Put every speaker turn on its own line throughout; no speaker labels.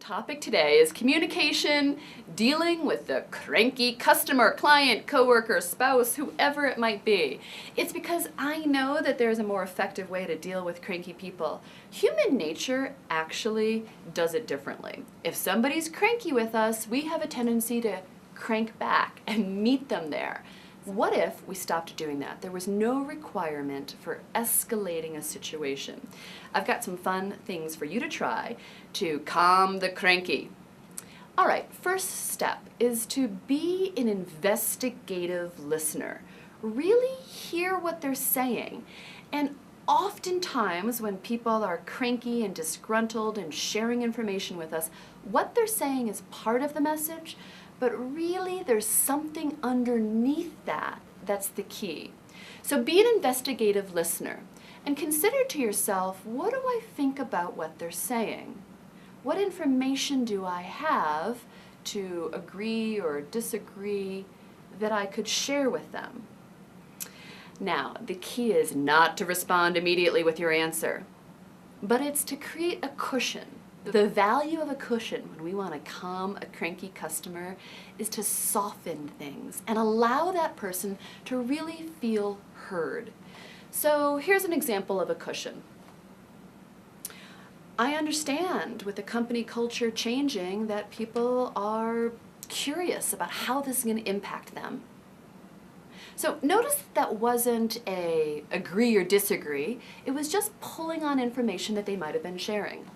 topic today is communication, dealing with the cranky customer, client, coworker, spouse, whoever it might be. It's because I know that there's a more effective way to deal with cranky people. Human nature actually does it differently. If somebody's cranky with us, we have a tendency to crank back and meet them there. What if we stopped doing that? There was no requirement for escalating a situation. I've got some fun things for you to try to calm the cranky. All right, first step is to be an investigative listener. Really hear what they're saying. And oftentimes when people are cranky and disgruntled and sharing information with us, what they're saying is part of the message, but really there's something underneath that that's the key. So be an investigative listener and consider to yourself, what do I think about what they're saying? What information do I have to agree or disagree that I could share with them? Now, the key is not to respond immediately with your answer, but it's to create a cushion. The value of a cushion when we want to calm a cranky customer is to soften things and allow that person to really feel heard. So here's an example of a cushion. I understand with the company culture changing that people are curious about how this is going to impact them. So notice that wasn't a agree or disagree. It was just pulling on information that they might have been sharing.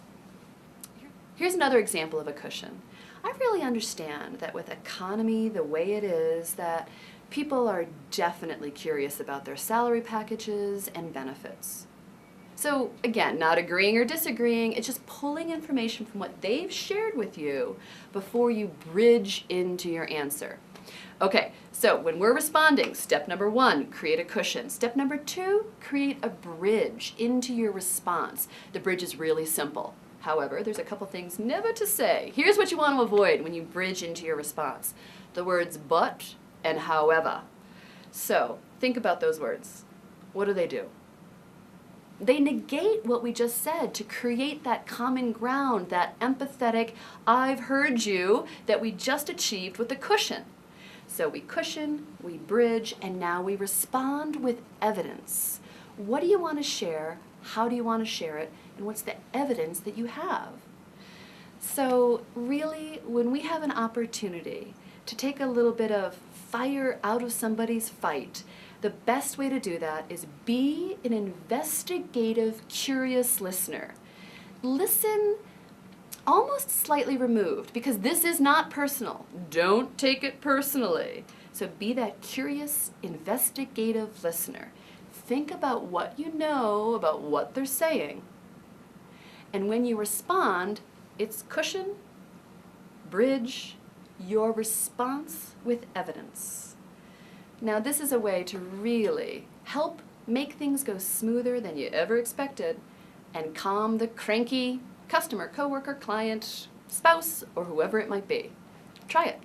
Here's another example of a cushion. I really understand that with economy the way it is, that people are definitely curious about their salary packages and benefits. So again, not agreeing or disagreeing, it's just pulling information from what they've shared with you before you bridge into your answer. Okay, so when we're responding, step number 1, create a cushion. Step number 2, create a bridge into your response. The bridge is really simple. However, there's a couple things never to say. Here's what you want to avoid when you bridge into your response. The words but and however. So think about those words. What do? They negate what we just said to create that common ground, that empathetic, I've heard you, that we just achieved with the cushion. So we cushion, we bridge, and now we respond with evidence. What do you want to share? How do you want to share it? And what's the evidence that you have? So really, when we have an opportunity to take a little bit of fire out of somebody's fight, the best way to do that is be an investigative, curious listener. Listen almost slightly removed, because this is not personal. Don't take it personally. So be that curious, investigative listener. Think about what you know about what they're saying. And when you respond, it's cushion, bridge, your response with evidence. Now this is a way to really help make things go smoother than you ever expected and calm the cranky customer, coworker, client, spouse, or whoever it might be. Try it.